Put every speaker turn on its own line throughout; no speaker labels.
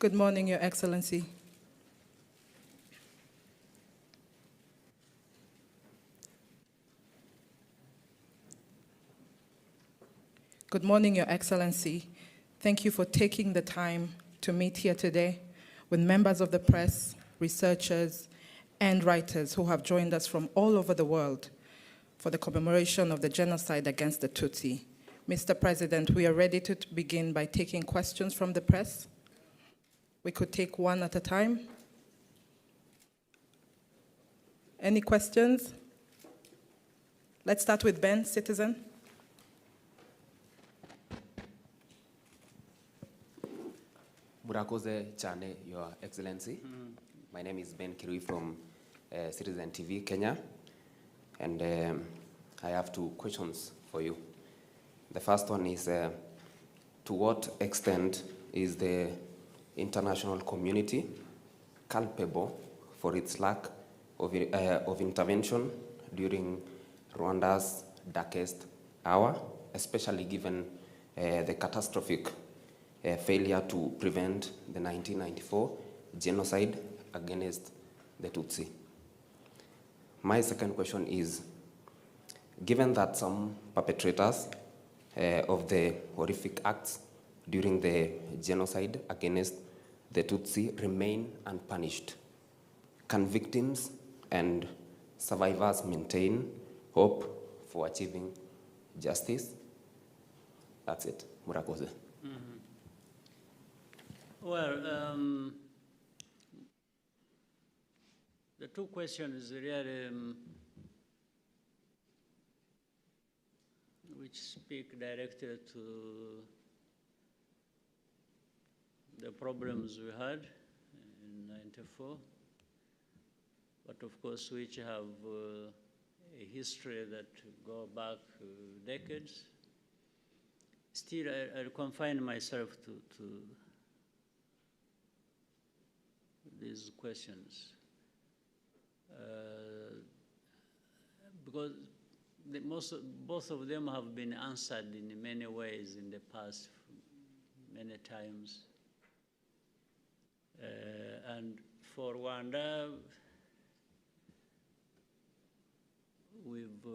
Good morning, Your Excellency. Good morning, Your Excellency. Thank you for taking the time to meet here today with members of the press, researchers, and writers who have joined us from all over the world for the commemoration of the genocide against the Tutsi. Mr. President, we are ready to begin by taking questions from the press. We could take one at a time. Any questions? Let's start with Ben, citizen.
Murakoze Chane, Your Excellency. My name is Ben Kirui from Citizen TV, Kenya. And I have two questions for you. The first one is, to what extent is the international community culpable for its lack of intervention during Rwanda's darkest hour, especially given the catastrophic failure to prevent the 1994 genocide against the Tutsi? My second question is, given that some perpetrators of the horrific acts during the genocide against the Tutsi remain unpunished, can victims and survivors maintain hope for achieving justice? That's it. Murakoze.
Well, the two questions really which speak directly to the problems we had in '94, but of course which have a history that go back decades. Still, I'll confine myself to these questions because both of them have been answered in many ways in the past, many times. And for Rwanda, we've,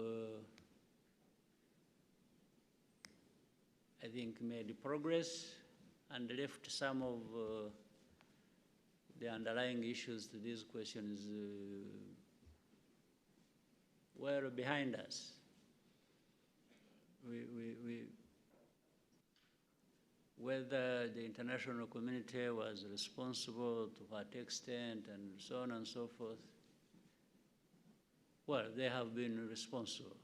I think, made progress and left some of the underlying issues to these questions were behind us. Whether the international community was responsible, to what extent, and so on and so forth, well, they have been responsible.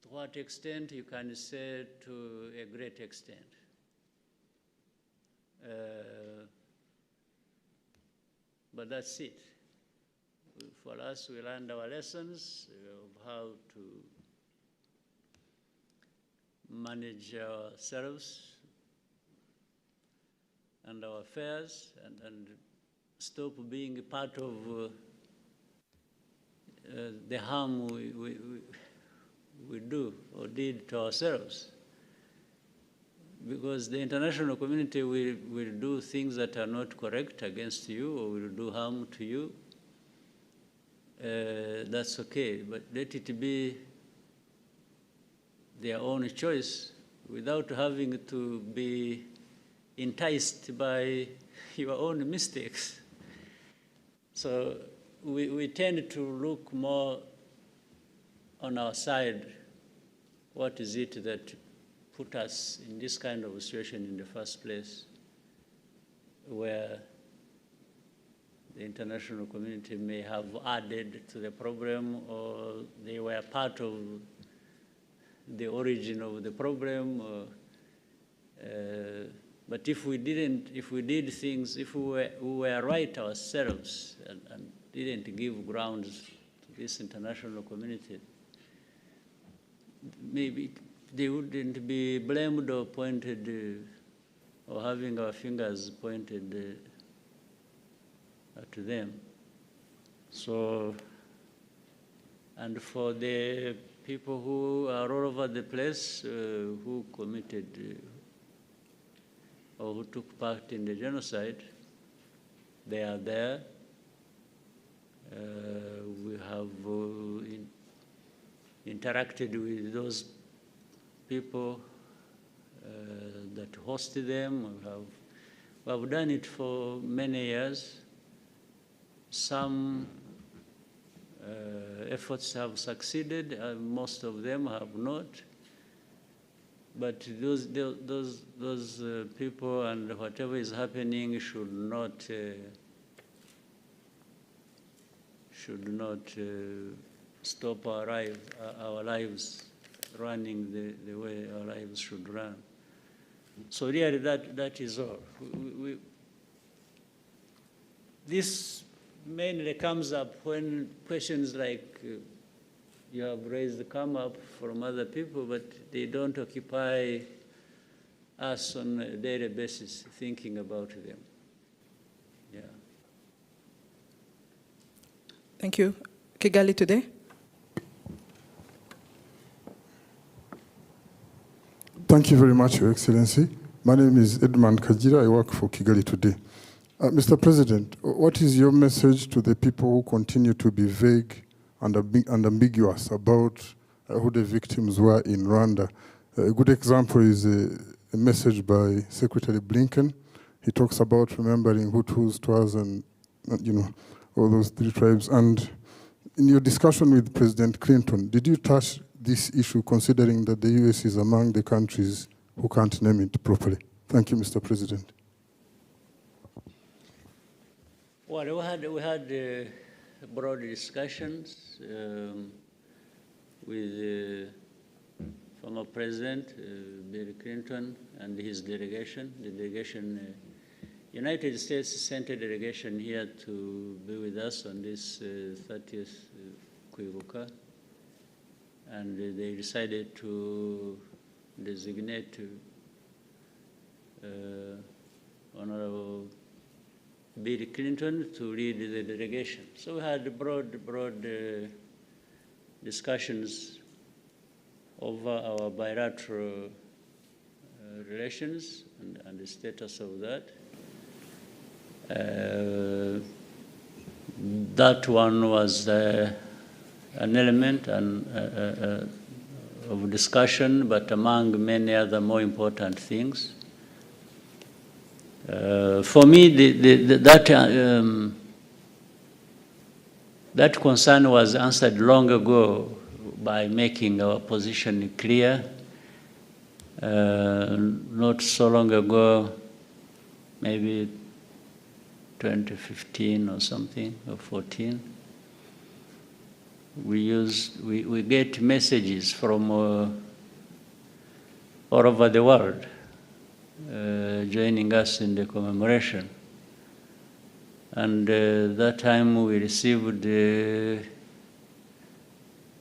To what extent, you can say to a great extent. But that's it. For us, we learned our lessons of how to manage ourselves and our affairs and stop being part of the harm we do or did to ourselves. Because the international community will do things that are not correct against you or will do harm to you. That's okay, but let it be their own choice without having to be enticed by your own mistakes. So we tend to look more on our side. What is it that put us in this kind of situation in the first place, where the international community may have added to the problem, or they were part of the origin of the problem. But if we did things, if we were right ourselves and didn't give grounds to this international community, maybe they wouldn't be blamed or pointed or having our fingers pointed to them. So, and for the people who are all over the place, who committed or who took part in the genocide. They are there. We have interacted with those people that hosted them. We have done it for many years. Some efforts have succeeded, most of them have not. But those people and whatever is happening should not stop our lives running the way our lives should run. So really that is all. This mainly comes up when questions like you have raised come up from other people, but they don't occupy us on a daily basis thinking about them. Yeah.
Thank you. Kigali Today.
Thank you very much, Your Excellency. My name is Edmund Kajira. I work for Kigali Today. Mr. President, what is your message to the people who continue to be vague and ambiguous about who the victims were in Rwanda? A good example is a message by Secretary Blinken. He talks about remembering Hutus, Twas, and all those three tribes. And in your discussion with President Clinton, did you touch this issue, considering that the US is among the countries who can't name it properly? Thank you, Mr. President.
Well, we had broad discussions with former President Bill Clinton and his delegation. The delegation, United States sent a delegation here to be with us on this 30th Kwibuka, and they decided to designate Honorable Bill Clinton to lead the delegation. So we had broad discussions over our bilateral relations and the status of that. That one was an element of discussion, but among many other more important things. For me, that concern was answered long ago by making our position clear. Not so long ago, maybe 2015 or something, or 14, we get messages from all over the world joining us in the commemoration. And that time we received a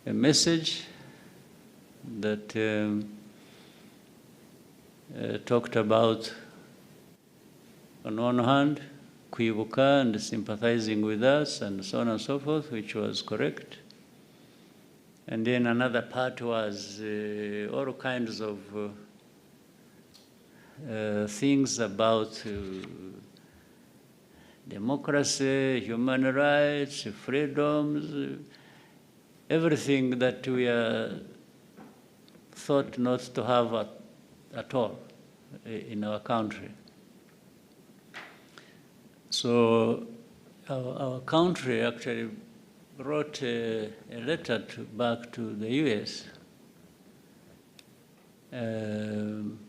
message that talked about, on one hand, Kwibuka and sympathizing with us and so on and so forth, which was correct. And then another part was all kinds of things about democracy, human rights, freedoms, everything that we are thought not to have at all in our country. So our country actually wrote a letter back to the US. I'm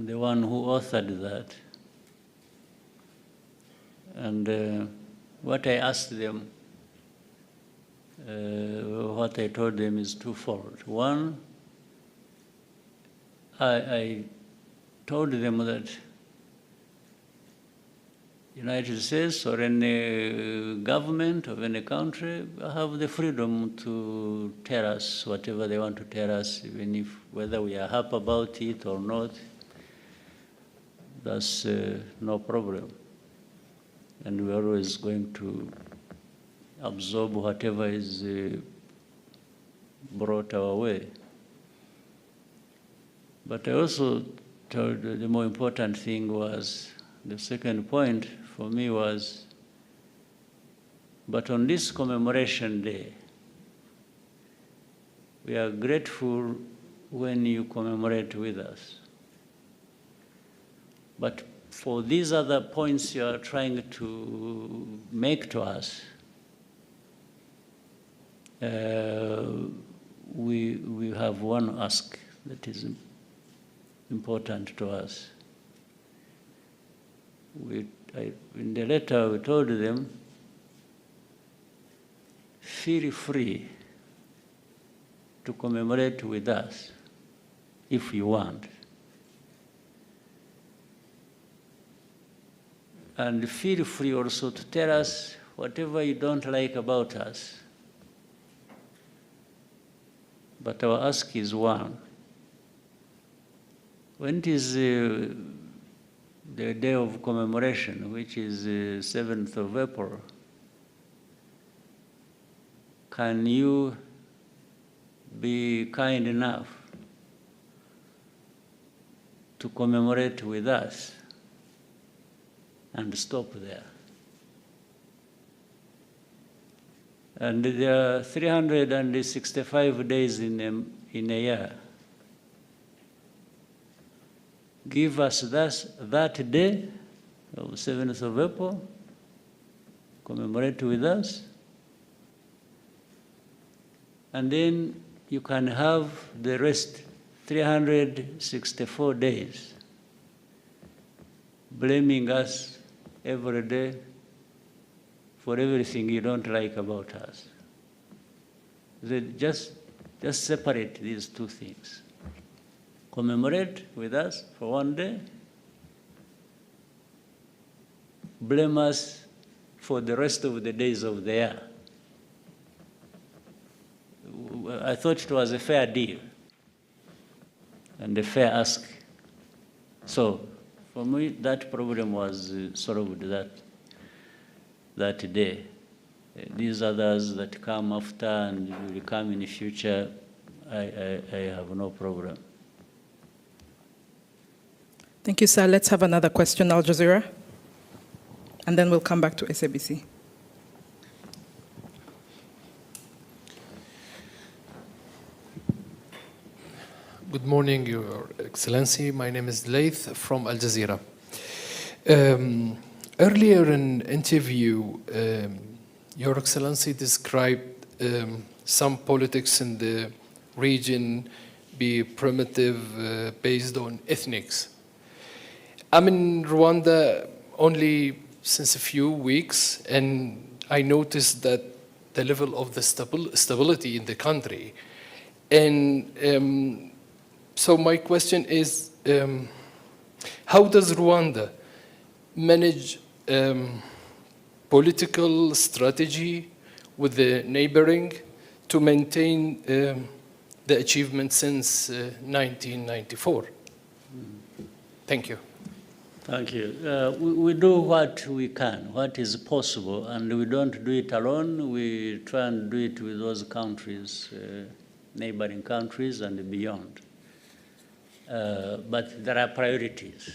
the one who authored that. And what I asked them, what I told them is twofold. One, I told them that United States or any government of any country have the freedom to tell us whatever they want to tell us, even if whether we are happy about it or not, that's no problem. And we're always going to absorb whatever is brought our way. But I also told the more important thing was, the second point for me was, but on this commemoration day, we are grateful when you commemorate with us. But for these other points you are trying to make to us, we have one ask that is important to us. In the letter we told them, feel free to commemorate with us if you want. And feel free also to tell us whatever you don't like about us. But our ask is one. When it is the day of commemoration, which is 7th of April, can you be kind enough to commemorate with us and stop there? And there are 365 days in a year. Give us that day of 7th of April, commemorate with us, and then you can have the rest, 364 days, blaming us every day for everything you don't like about us. Just separate these two things. Commemorate with us for one day, blame us for the rest of the days of the year. I thought it was a fair deal and a fair ask. So for me, that problem was solved that day. These others that come after and will come in the future, I have no problem.
Thank you, sir. Let's have another question, Al Jazeera, and then we'll come back to SABC.
Good morning, Your Excellency. My name is Laith from Al Jazeera. Earlier in interview, Your Excellency described some politics in the region be primitive, based on ethnics. I'm in Rwanda only since a few weeks, and I noticed that the level of the stability in the country. And so my question is, how does Rwanda manage political strategy with the neighboring to maintain the achievement since 1994? Thank you.
Thank you. We do what we can, what is possible, and we don't do it alone. We try and do it with those countries, neighboring countries and beyond. But there are priorities.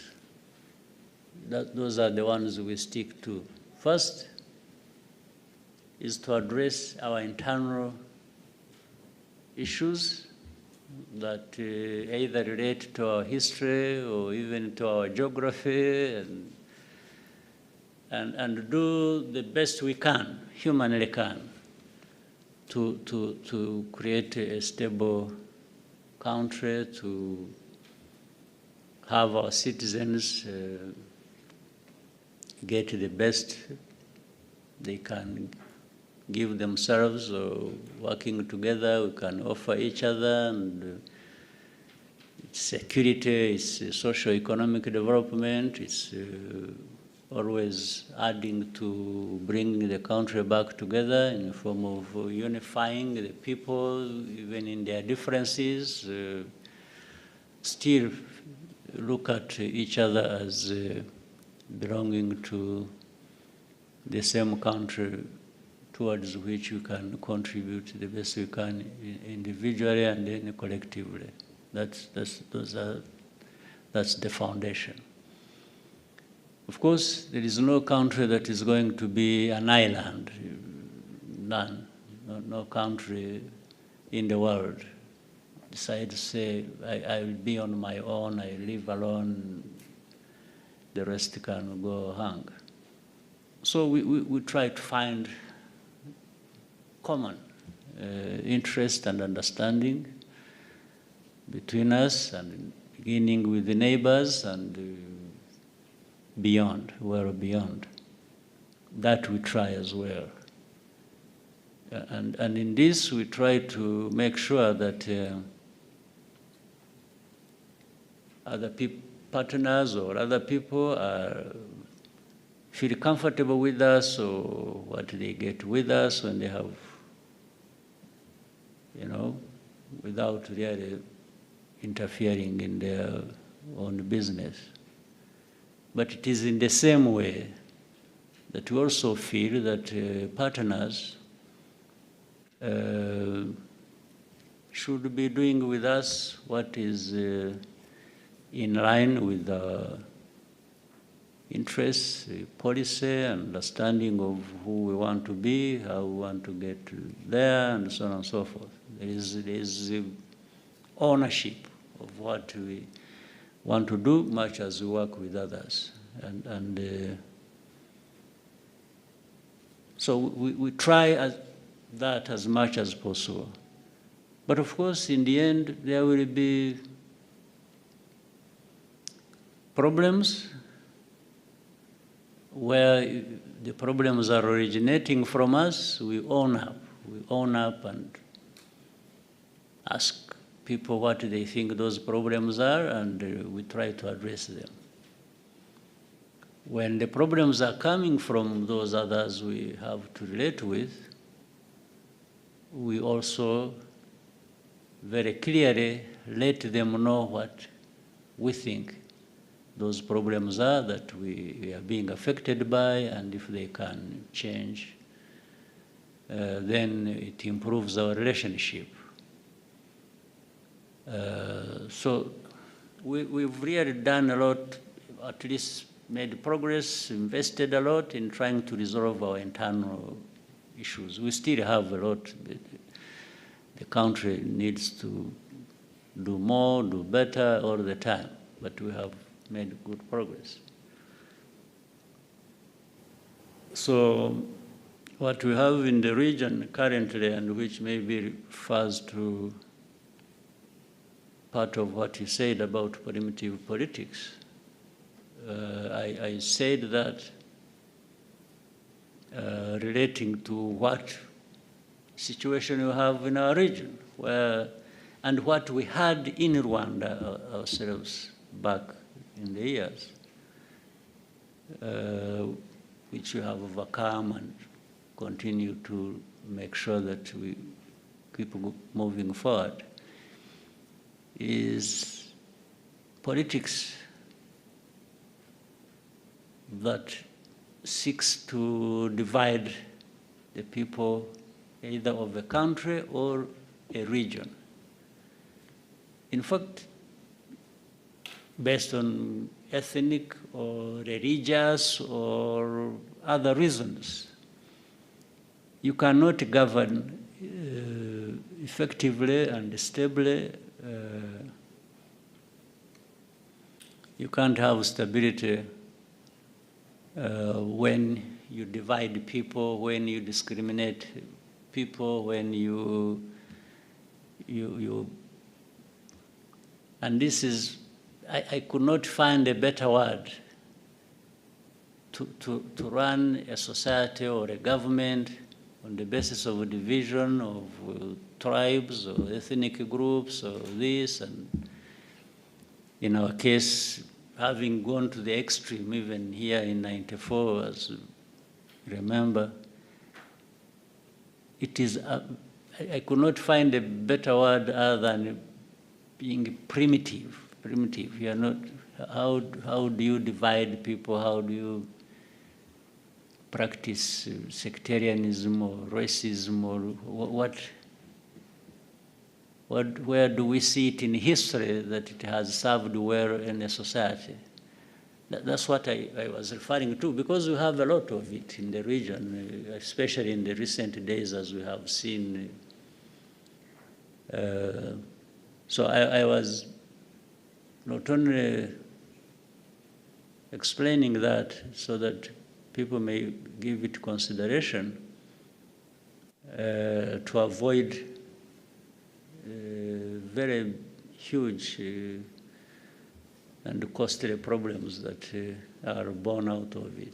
Those are the ones we stick to. First is to address our internal issues that either relate to our history or even to our geography, and do the best we can, humanly can, to create a stable country, to have our citizens get the best they can give themselves, or working together, we can offer each other, and it's security, it's socio-economic development, it's always adding to bring the country back together in the form of unifying the people, even in their differences, still look at each other as belonging to the same country towards which we can contribute the best we can individually and then collectively. Those are That's the foundation. Of course, there is no country that is going to be an island. None. No country in the world decide to say, I will be on my own, I live alone, the rest can go hang. So we try to find common interest and understanding between us, and beginning with the neighbors and beyond, well beyond. That we try as well. And in this, we try to make sure that other partners or other people feel comfortable with us, or what they get with us when they have, without really interfering in their own business. But it is in the same way that we also feel that partners should be doing with us what is in line with our interests, policy, understanding of who we want to be, how we want to get there, and so on and so forth. There is ownership of what we want to do, much as we work with others. So we try that as much as possible. But of course, in the end, there will be problems where the problems are originating from us. We own up and ask people what they think those problems are, and we try to address them. When the problems are coming from those others we have to relate with, we also very clearly let them know what we think those problems are that we are being affected by, and if they can change, then it improves our relationship. So we've really done a lot, at least made progress, invested a lot in trying to resolve our internal issues. We still have a lot. The country needs to do more, do better all the time, but we have made good progress. So what we have in the region currently, and which maybe refers to part of what you said about primitive politics, I said that relating to what situation we have in our region, and what we had in Rwanda ourselves back in the years, which we have overcome and continue to make sure that we keep moving forward, is politics that seeks to divide the people either of a country or a region. In fact, based on ethnic or religious or other reasons, you cannot govern effectively and stably. You can't have stability when you divide people, when you discriminate people, when you and this is, I could not find a better word to run a society or a government on the basis of a division of tribes or ethnic groups or this, and in our case, having gone to the extreme, even here in '94, as you remember, it is, I could not find a better word other than being primitive. Primitive. You are not, how do you divide people? How do you practice sectarianism or racism or what? where do we see it in history that it has served well in a society? That's what I was referring to, because we have a lot of it in the region, especially in the recent days, as we have seen. So I was not only explaining that so that people may give it consideration to avoid very huge and costly problems that are born out of it.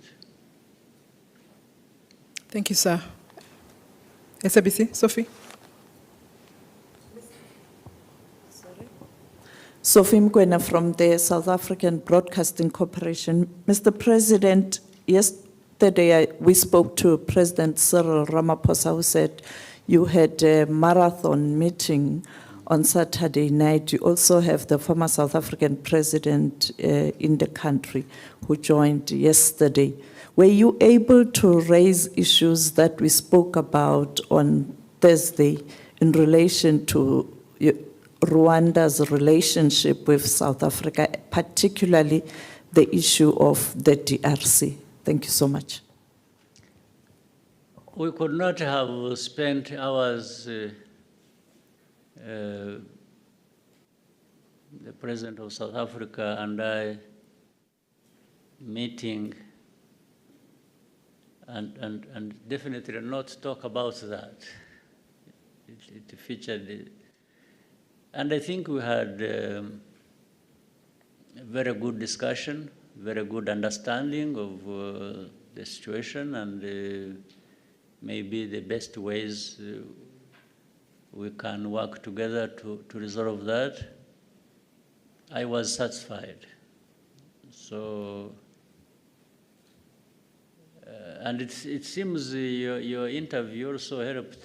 Thank you, sir. SABC, Sophie.
Sophie Mkwena from the South African Broadcasting Corporation. Mr. President, yesterday we spoke to President Cyril Ramaphosa, who said you had a marathon meeting on Saturday night. You also have the former South African president in the country who joined yesterday. Were you able to raise issues that we spoke about on Thursday in relation to Rwanda's relationship with South Africa, particularly the issue of the DRC? Thank you so much.
We could not have spent hours, the President of South Africa and I, meeting and definitely not talk about that. It featured, and I think we had a very good discussion, very good understanding of the situation and maybe the best ways we can work together to resolve that. I was satisfied. So, and it seems your interview also helped.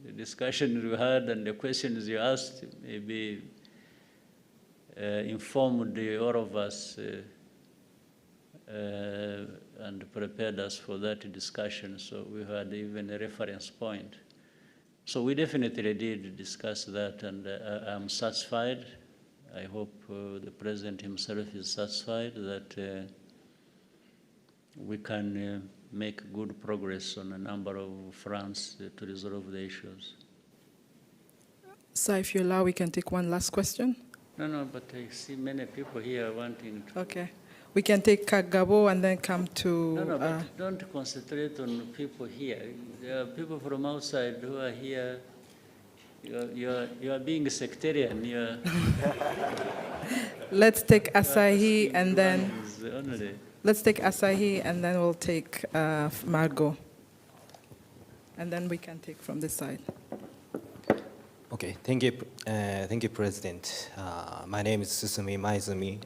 The discussion we had and the questions you asked maybe informed all of us and prepared us for that discussion. So we had even a reference point. So we definitely did discuss that, and I'm satisfied. I hope the President himself is satisfied that we can make good progress on a number of fronts to resolve the issues.
Sir, if you allow, we can take one last question.
No, but I see many people here wanting to...
Okay. We can take Kagame and then come to...
No, but don't concentrate on people here. There are people from outside who are here. You are being sectarian.
Let's take Asahi and then...
Only.
Let's take Asahi and then we'll take Margot. And then we can take from this side.
Okay, thank you, President. My name is Susumi Maizumi,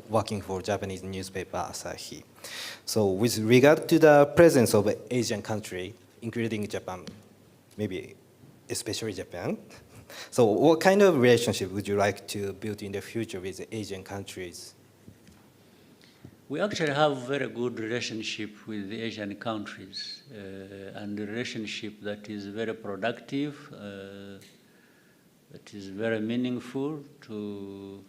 working for Japanese newspaper Asahi. So with regard to the presence of Asian country, including Japan, maybe especially Japan, so what kind of relationship would you like to build in the future with Asian countries?
We actually have a very good relationship with the Asian countries, and a relationship that is very productive, that is very meaningful to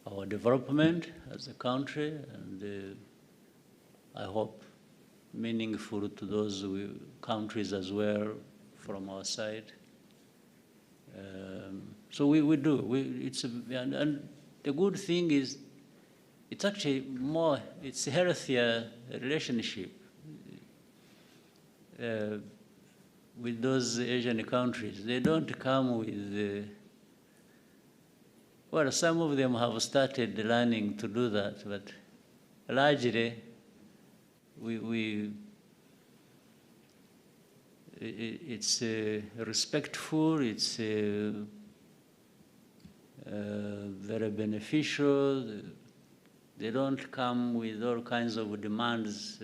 our development as a country, and I hope meaningful to those countries as well from our side. So we do. And the good thing is, it's actually it's a healthier relationship with those Asian countries. They don't come with, well, some of them have started learning to do that, but largely it's respectful, it's very beneficial. They don't come with all kinds of demands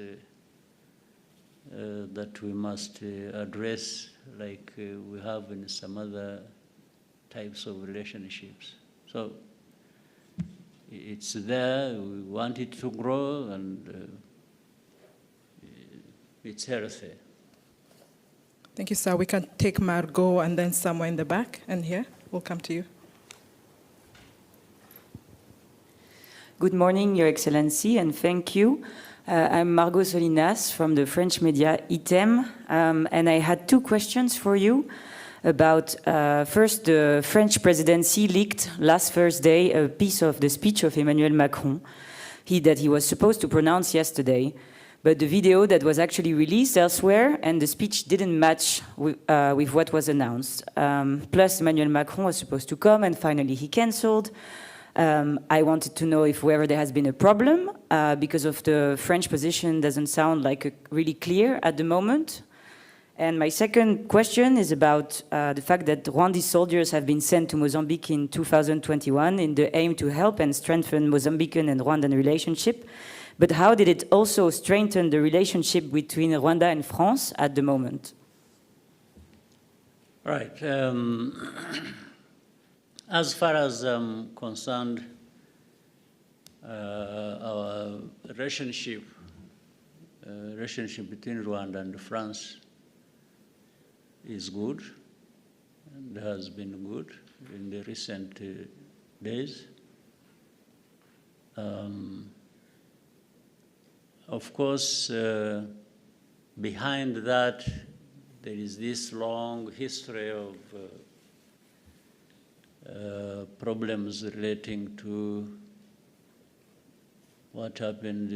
that we must address like we have in some other types of relationships. So it's there, we want it to grow, and it's healthy.
Thank you, sir. We can take Margot and then somewhere in the back and here. We'll come to you.
Good morning, Your Excellency, and thank you. I'm Margot Solinas from the French media ITEM, and I had two questions for you about, first, the French presidency leaked last Thursday a piece of the speech of Emmanuel Macron that he was supposed to pronounce yesterday, but the video that was actually released elsewhere and the speech didn't match with what was announced. Plus, Emmanuel Macron was supposed to come and finally he canceled. I wanted to know if whether there has been a problem because of the French position doesn't sound like really clear at the moment. And my second question is about the fact that Rwandese soldiers have been sent to Mozambique in 2021 in the aim to help and strengthen Mozambican and Rwandan relationship. But how did it also strengthen the relationship between Rwanda and France at the moment?
Right. As far as I'm concerned, our relationship between Rwanda and France is good and has been good in the recent days. Of course, behind that, there is this long history of problems relating to what happened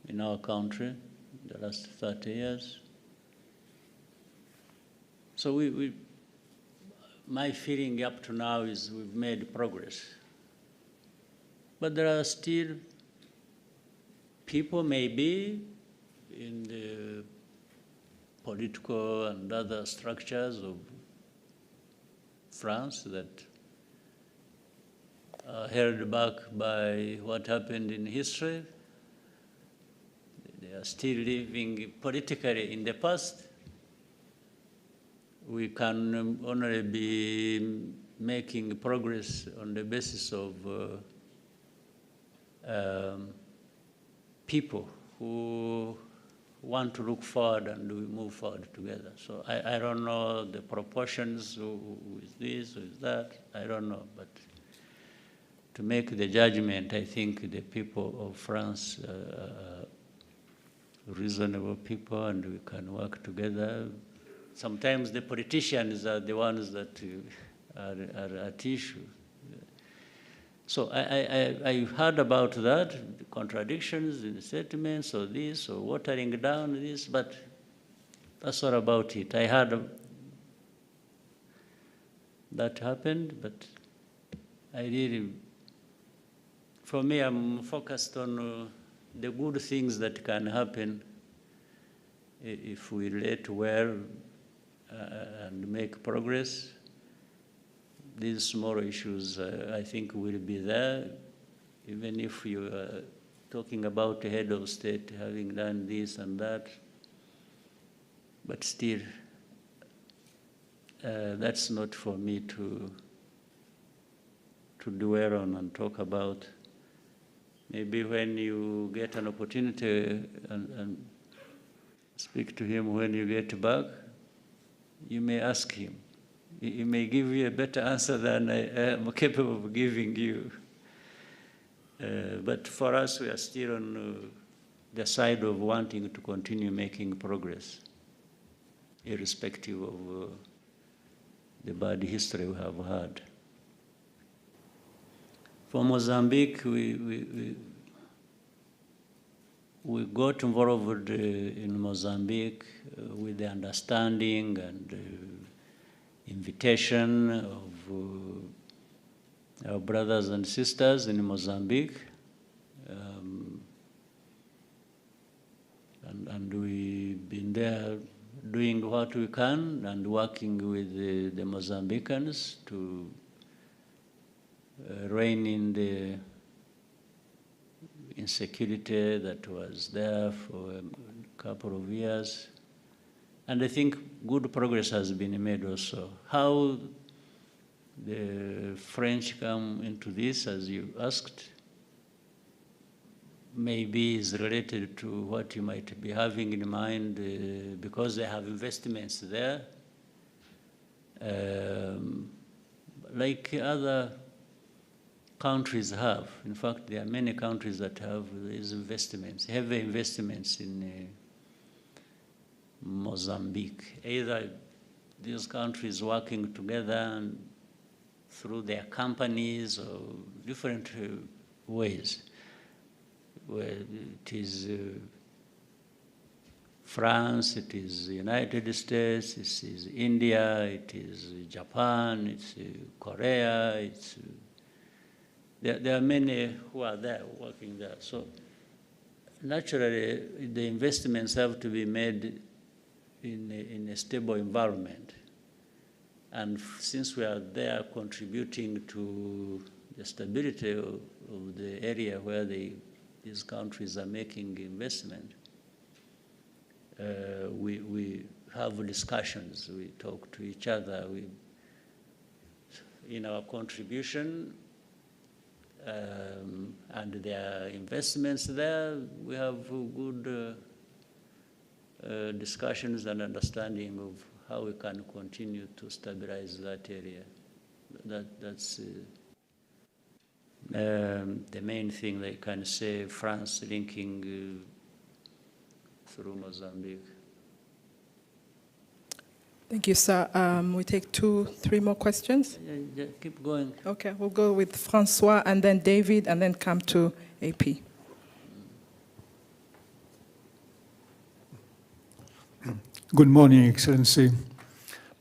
in our country in the last 30 years. So my feeling up to now is we've made progress. But there are still people maybe in the political and other structures of France that are held back by what happened in history. They are still living politically in the past. We can only be making progress on the basis of people who want to look forward and we move forward together. So I don't know the proportions with this, with that, I don't know. But to make the judgment, I think the people of France are reasonable people and we can work together. Sometimes the politicians are the ones that are at issue. So I heard about that, the contradictions in the statements or this, or watering down this, but that's all about it. I heard that happened, but I really, for me, I'm focused on the good things that can happen if we relate well and make progress. These small issues, I think, will be there, even if you are talking about the head of state having done this and that. But still, that's not for me to dwell on and talk about. Maybe when you get an opportunity and speak to him when you get back, you may ask him. He may give you a better answer than I am capable of giving you. But for us, we are still on the side of wanting to continue making progress, irrespective of the bad history we have had. For Mozambique, we got involved in Mozambique with the understanding and invitation of our brothers and sisters in Mozambique. And we've been there doing what we can and working with the Mozambicans to rein in the insecurity that was there for a couple of years. And I think good progress has been made also. How the French come into this, as you asked, maybe is related to what you might be having in mind because they have investments there. Like other countries have. In fact, there are many countries that have these investments, heavy investments in Mozambique. Either these countries working together and through their companies or different ways. Where it is France, it is the United States, it is India, it is Japan, it's Korea, it's there are many who are there, working there. So naturally, the investments have to be made in a stable environment. And since we are there contributing to the stability of the area where these countries are making investment, we have discussions, we talk to each other. In our contribution, and their investments there, we have good discussions and understanding of how we can continue to stabilize that area. That's the main thing they can say, France linking through Mozambique.
Thank you, sir. We take 2-3 more questions.
Yeah, keep going.
Okay, we'll go with Francois and then David and then come to AP.
Good morning, Excellency.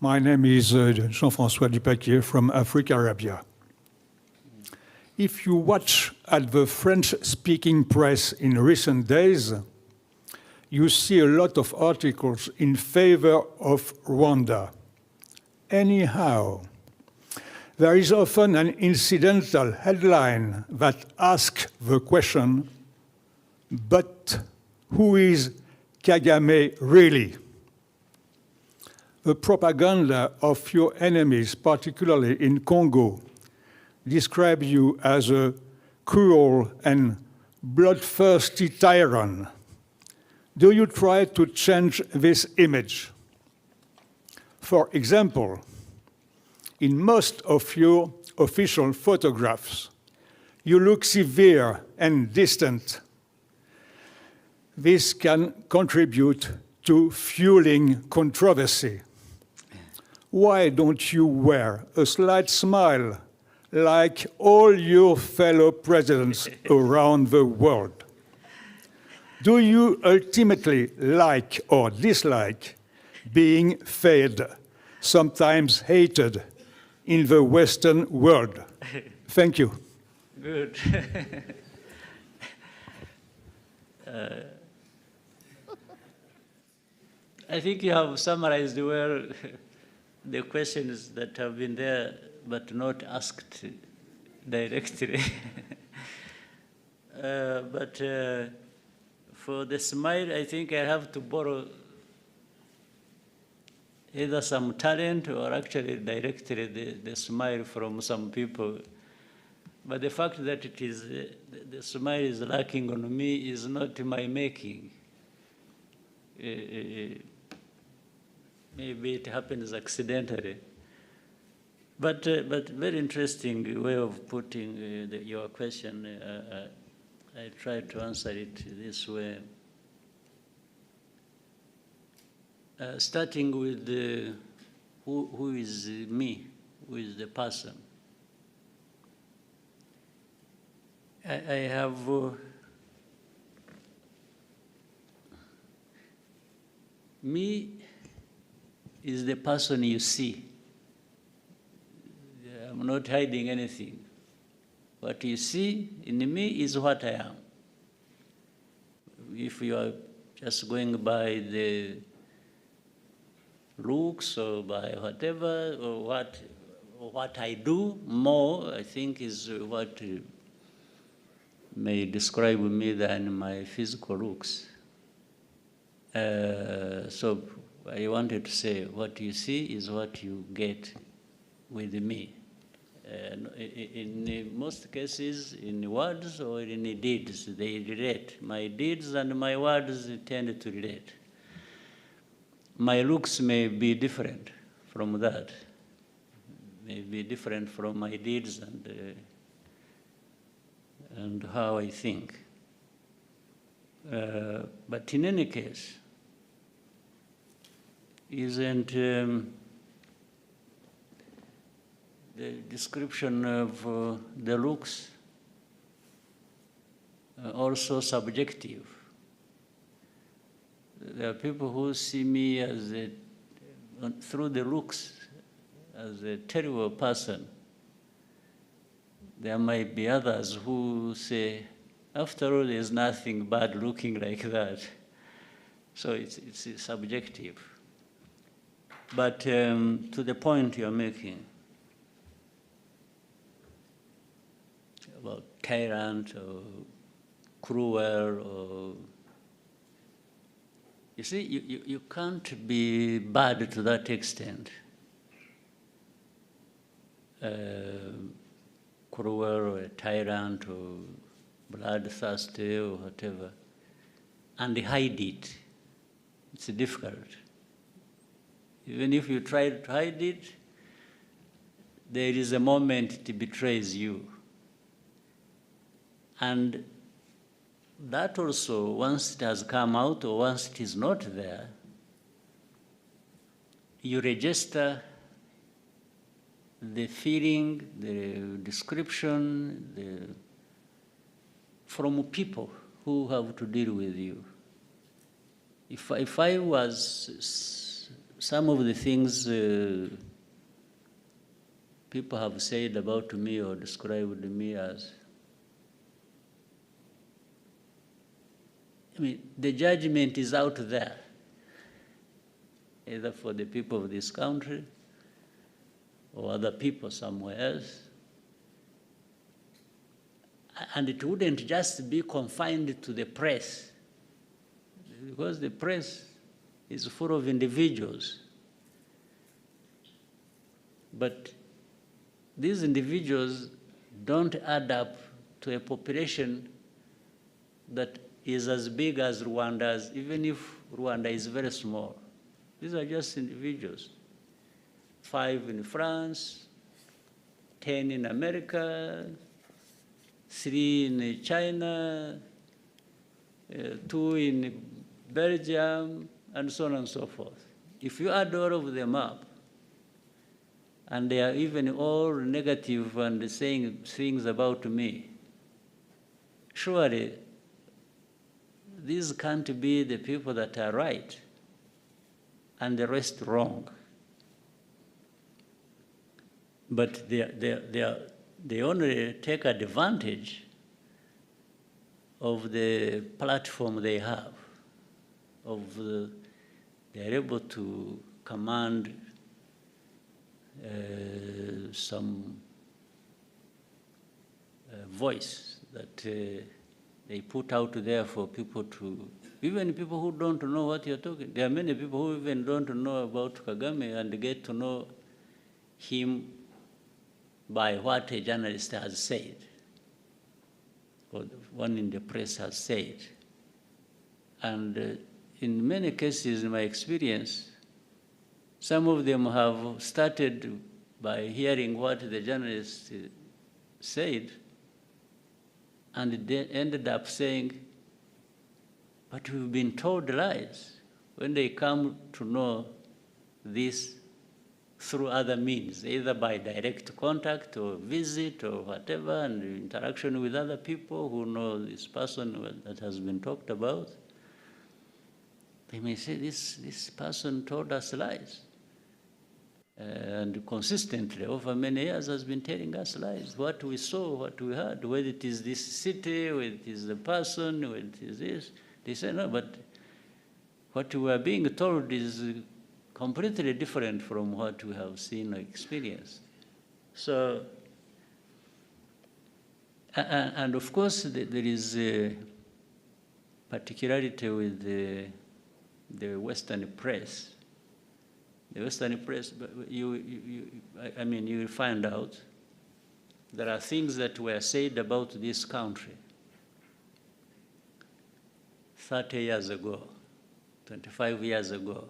My name is Jean-François Dupaquier from Africa, Arabia. If you watch at the French-speaking press in recent days, you see a lot of articles in favor of Rwanda. Anyhow, there is often an incidental headline that asks the question, but who is Kagame really? The propaganda of your enemies, particularly in Congo, describe you as a cruel and bloodthirsty tyrant. Do you try to change this image? For example, in most of your official photographs, you look severe and distant. This can contribute to fueling controversy. Why don't you wear a slight smile like all your fellow presidents around the world? Do you ultimately like or dislike being fed, sometimes hated, in the Western world? Thank you.
Good. I think you have summarized well the questions that have been there but not asked directly. For the smile, I think I have to borrow either some talent or actually directly the smile from some people. But the fact that it is the smile is lacking on me is not my making. Maybe it happens accidentally. But very interesting way of putting your question. I try to answer it this way. Starting with who is me, who is the person. I have me is the person you see. I'm not hiding anything. What you see in me is what I am. If you are just going by the looks or by whatever, or what I do more, I think is what may describe me than my physical looks. So I wanted to say what you see is what you get with me. In most cases, in words or in deeds, they relate. My deeds and my words tend to relate. My looks may be different from that, may be different from my deeds and how I think. But in any case, isn't the description of the looks also subjective? There are people who see me as through the looks as a terrible person. There might be others who say, after all, there's nothing bad looking like that. So it's subjective. But to the point you're making about tyrant or cruel, or you see, you can't be bad to that extent. Cruel or a tyrant or bloodthirsty or whatever, and hide it. It's difficult. Even if you try to hide it, there is a moment it betrays you. And that also, once it has come out or once it is not there, you register the feeling, the description, from people who have to deal with you. If I was some of the things people have said about me or described me as, I mean, the judgment is out there, either for the people of this country or other people somewhere else. And it wouldn't just be confined to the press, because the press is full of individuals. But these individuals don't add up to a population that is as big as Rwanda's, even if Rwanda is very small. These are just individuals. 5 in France, 10 in America, 3 in China, 2 in Belgium, and so on and so forth. If you add all of them up, and they are even all negative and saying things about me, surely these can't be the people that are right and the rest wrong. But they only take advantage of the platform they have, they're able to command some voice that they put out there for people to, even people who don't know what you're talking. There are many people who even don't know about Kagame and get to know him by what a journalist has said, or one in the press has said. And in many cases, in my experience, some of them have started by hearing what the journalist said, and they ended up saying, but we've been told lies, when they come to know this through other means, either by direct contact or visit or whatever, and interaction with other people who know this person that has been talked about. They may say, this person told us lies. And consistently, over many years, has been telling us lies. What we saw, what we heard, whether it is this city, whether it is the person, whether it is this. They say, no, but what we are being told is completely different from what we have seen or experienced. So, and of course, there is a particularity with the Western press. The Western press, I mean, you will find out there are things that were said about this country 30 years ago, 25 years ago,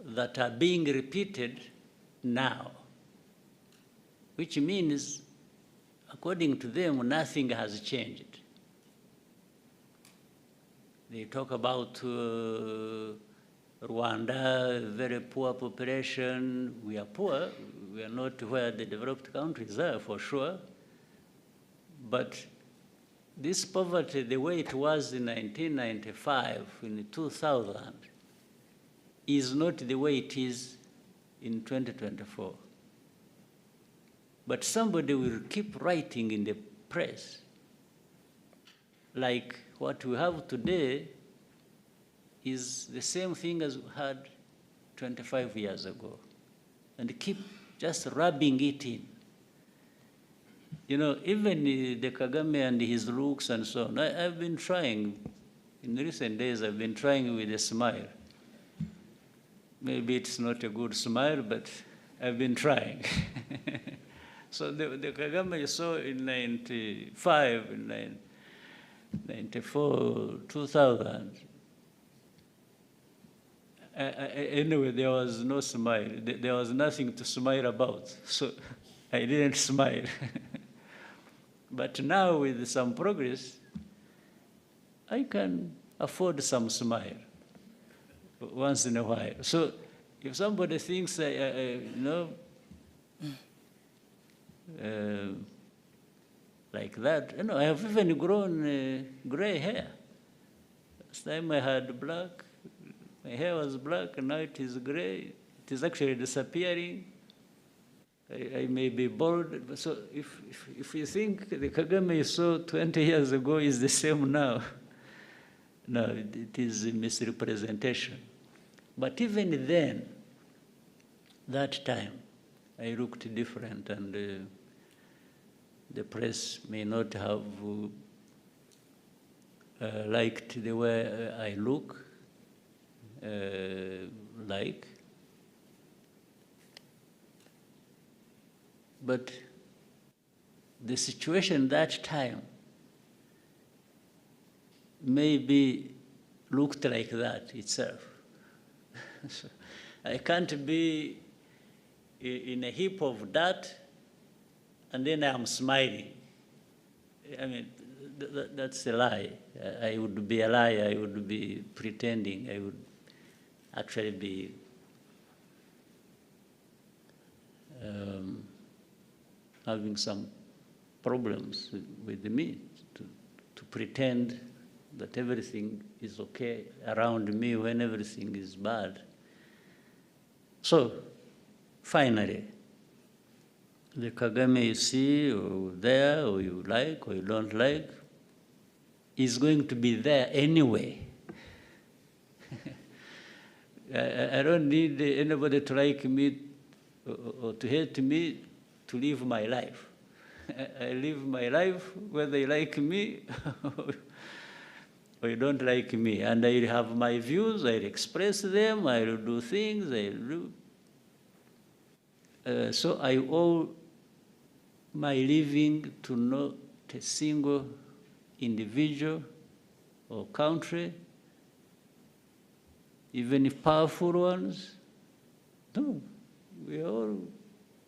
that are being repeated now, which means, according to them, nothing has changed. They talk about Rwanda, very poor population. We are poor. We are not where the developed countries are, for sure. But this poverty, the way it was in 1995, in 2000, is not the way it is in 2024. But somebody will keep writing in the press, like what we have today is the same thing as we had 25 years ago, and keep just rubbing it in. You know, even the Kagame and his looks and so on, I've been trying, in recent days, I've been trying with a smile. Maybe it's not a good smile, but I've been trying. So the Kagame you saw in 95, in 94, 2000, anyway, there was no smile. There was nothing to smile about, so I didn't smile. But now, with some progress, I can afford some smile once in a while. So if somebody thinks, like that, I have even grown gray hair. Last time I had black, my hair was black, and now it is gray. It is actually disappearing. I may be bald. But so if you think the Kagame you saw 20 years ago is the same now, no, it is a misrepresentation. But even then, that time, I looked different, and the press may not have liked the way I look, but the situation that time maybe looked like that itself. So I can't be in a heap of dirt and then I'm smiling. I mean, that's a lie. I would be a liar. I would be pretending. I would actually be having some problems with me to pretend that everything is okay around me when everything is bad. So, finally, the Kagame you see or there, or you like or you don't like, is going to be there anyway. I don't need anybody to like me or to hate me to live my life. I live my life whether you like me or you don't like me. And I have my views, I express them, I will do things, I do. So I owe my living to not a single individual or country, even if powerful ones. No, we are all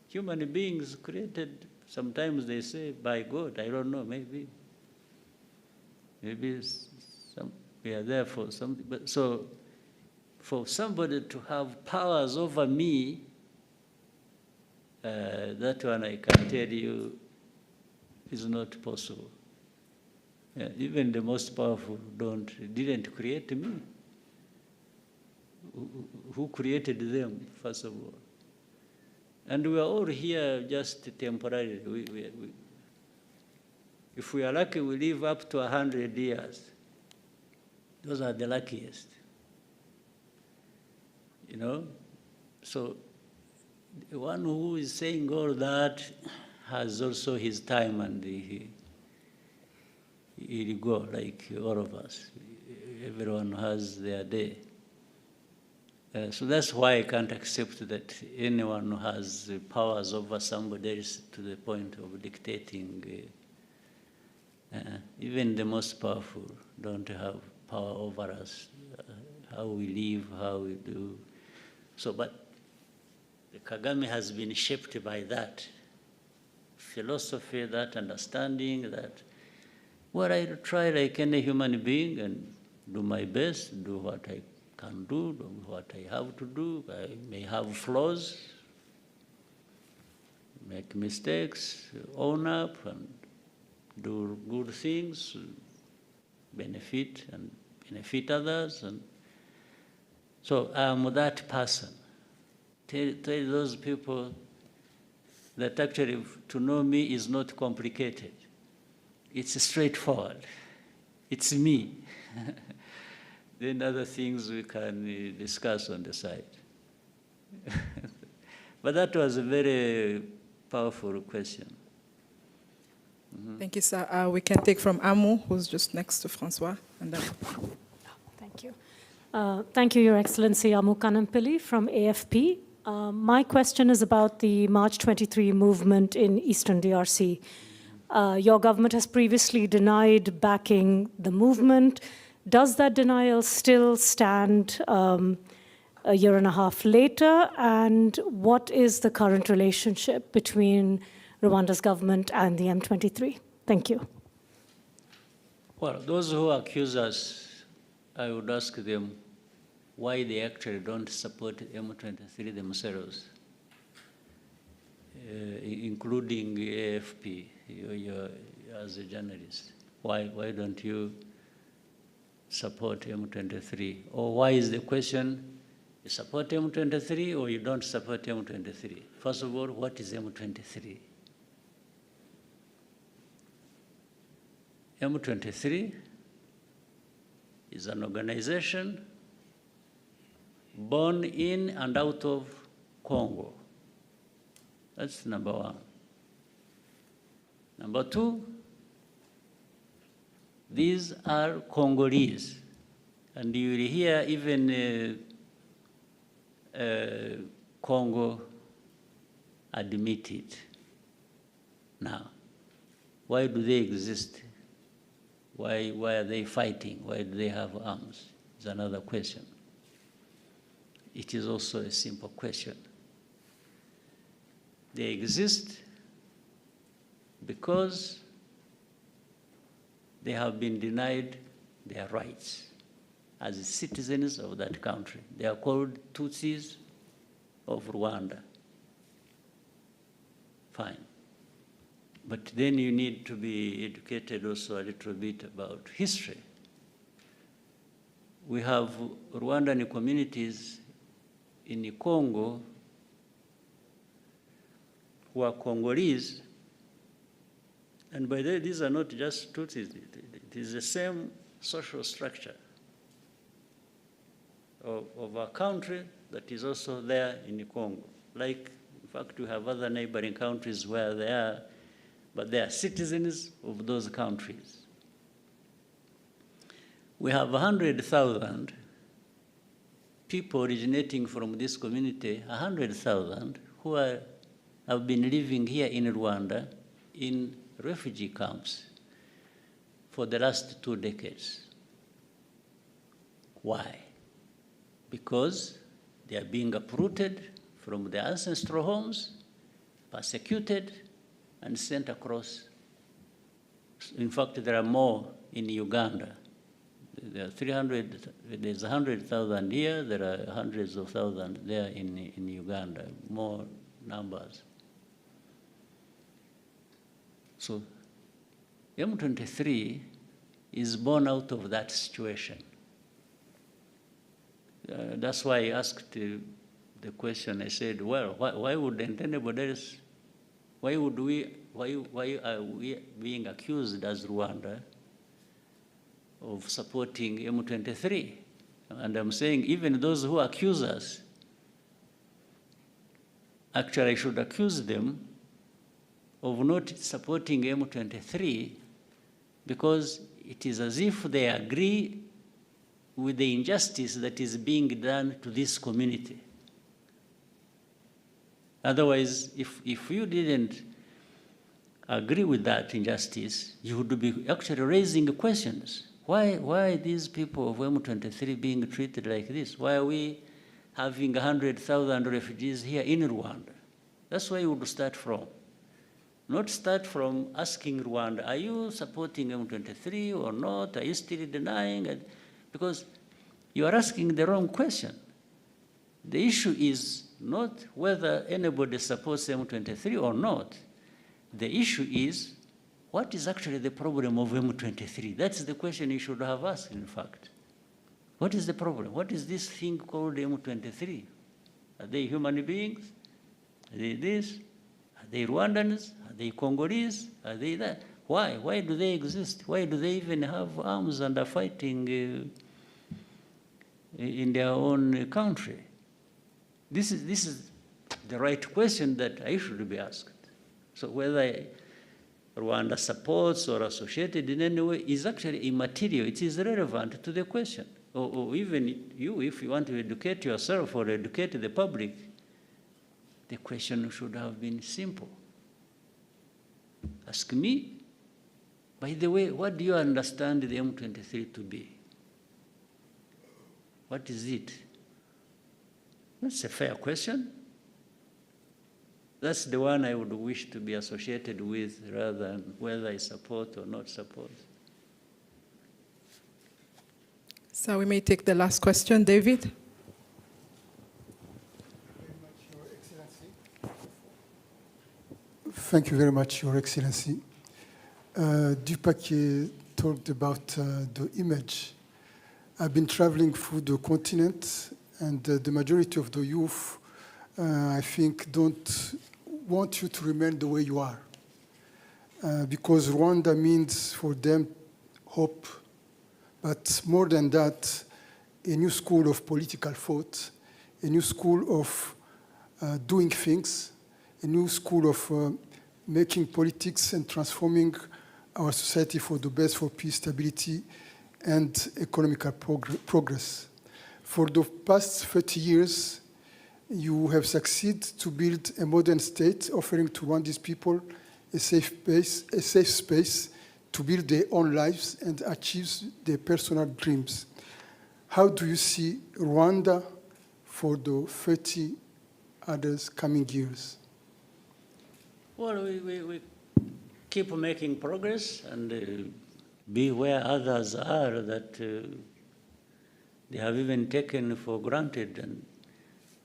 human beings created, sometimes they say, by God. I don't know, maybe we are there for something. But so for somebody to have powers over me, that one I can tell you is not possible. Yeah, even the most powerful didn't create me. Who created them, first of all? And we are all here just temporarily. If we are lucky, we live up to 100 years. Those are the luckiest. So the one who is saying all that has also his time, and he'll go like all of us. Everyone has their day. So that's why I can't accept that anyone who has powers over somebody else to the point of dictating. Even the most powerful don't have power over us, how we live, how we do. So, but Kagame has been shaped by that philosophy, that understanding, that well, I try like any human being and do my best, do what I can do what I have to do. I may have flaws, make mistakes, own up and do good things, benefit others. And so I'm that person. Tell those people that actually to know me is not complicated. It's straightforward. It's me. Then other things we can discuss on the side. But that was a very powerful question.
Thank you, sir. We can take from Amu, who's just next to Francois. And then
Thank you. Thank you, Your Excellency. Amu Kanampilli from AFP. My question is about the March 23 movement in Eastern DRC. Your government has previously denied backing the movement. Does that denial still stand a year and a half later? And what is the current relationship between Rwanda's government and the M23? Thank you.
Well, those who accuse us, I would ask them why they actually don't support M23 themselves, including AFP, you as a journalist. Why don't you support M23? Or why is the question, you support M23 or you don't support M23? First of all, what is M23? M23 is an organization born in and out of Congo. That's number one. Number two, these are Congolese. And you will hear even Congo admit it now. Why do they exist? Why are they fighting? Why do they have arms? Is another question. It is also a simple question. They exist because they have been denied their rights as citizens of that country. They are called Tutsis of Rwanda. Fine. But then you need to be educated also a little bit about history. We have Rwandan communities in Congo who are Congolese, and by the way, these are not just Tutsis, it is the same social structure of a country that is also there in Congo. Like, in fact, we have other neighboring countries where they are, but they are citizens of those countries. We have 100,000 people originating from this community, 100,000 who have been living here in Rwanda in refugee camps for the last 2 decades. Why? Because they are being uprooted from their ancestral homes, persecuted, and sent across. In fact, there are more in Uganda. There are 300, there's 100,000 here, there are hundreds of thousands there in Uganda, more numbers. So M23 is born out of that situation. That's why I asked the question. I said, well, why wouldn't anybody else, why are we being accused as Rwanda of supporting M23? And I'm saying even those who accuse us, actually I should accuse them of not supporting M23 because it is as if they agree with the injustice that is being done to this community. Otherwise, if you didn't agree with that injustice, you would be actually raising questions. Why these people of M23 being treated like this? Why are we having 100,000 refugees here in Rwanda? That's where you would start from. Not start from asking Rwanda, are you supporting M23 or not? Are you still denying it? Because you are asking the wrong question. The issue is not whether anybody supports M23 or not. The issue is, what is actually the problem of M23? That's the question you should have asked, in fact. What is the problem? What is this thing called M23? Are they human beings? Are they this? Are they Rwandans? Are they Congolese? Are they that? Why? Why do they exist? Why do they even have arms and are fighting in their own country? This is the right question that I should be asked. So whether Rwanda supports or associated in any way is actually immaterial. It is irrelevant to the question. Or even you, if you want to educate yourself or educate the public, the question should have been simple. Ask me, by the way, what do you understand the M23 to be? What is it? That's a fair question. That's the one I would wish to be associated with rather than whether I support or not support.
So we may take the last question. David?
Thank you very much, Your Excellency. Dupac talked about the image. I've been traveling through the continent, and the majority of the youth, I think, don't want you to remain the way you are. Because Rwanda means for them hope, but more than that, a new school of political thought, a new school of doing things, a new school of making politics and transforming our society for the best, for peace, stability, and economical progress. For the past 30 years, you have succeeded to build a modern state, offering to Rwandese people a safe space to build their own lives and achieve their personal dreams. How do you see Rwanda for the 30 others coming years?
Well, we keep making progress and be where others are that they have even taken for granted. And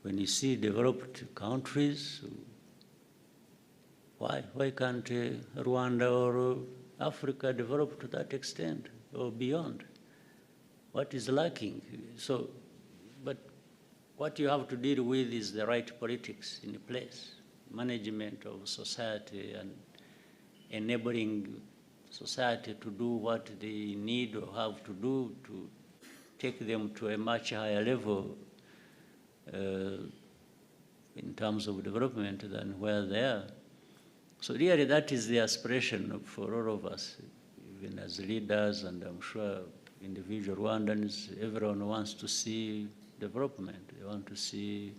when you see developed countries, why can't Rwanda or Africa develop to that extent or beyond? What is lacking? So, but what you have to deal with is the right politics in place, management of society and enabling society to do what they need or have to do to take them to a much higher level in terms of development than where they are. So really that is the aspiration for all of us, even as leaders, and I'm sure individual Rwandans, everyone wants to see development. They want to see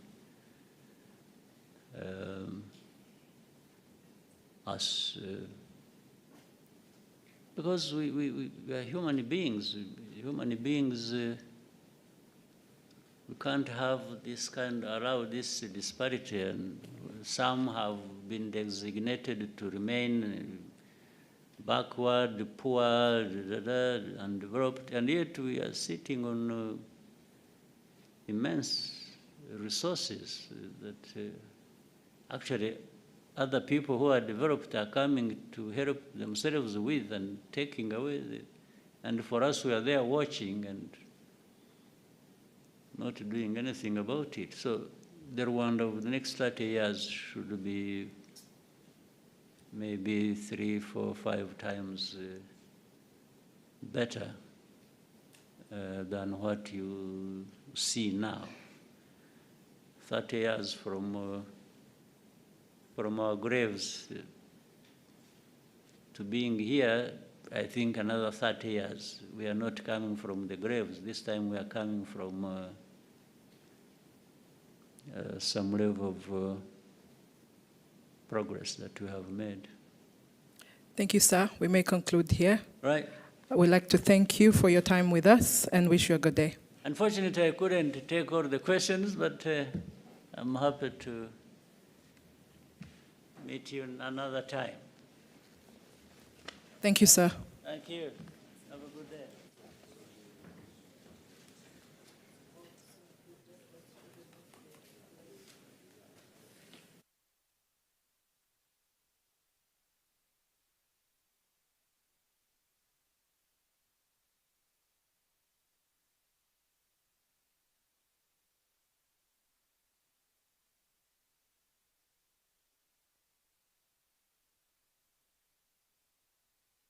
us, because we are human beings. Human beings, we can't have allow this disparity, and some have been designated to remain backward, poor, undeveloped, and yet we are sitting on immense resources that actually other people who are developed are coming to help themselves with and taking away it. And for us, we are there watching and not doing anything about it. So the Rwanda of the next 30 years should be maybe 3, 4, 5 times better than what you see now. 30 years from our graves to being here, I think, another 30 years. We are not coming from the graves. This time we are coming from some level of progress that we have made.
Thank you, sir. We may conclude here.
Right.
We'd like to thank you for your time with us and wish you a good day.
Unfortunately, I couldn't take all the questions, but I'm happy to meet you another time.
Thank you, sir.
Thank you. Have a good day.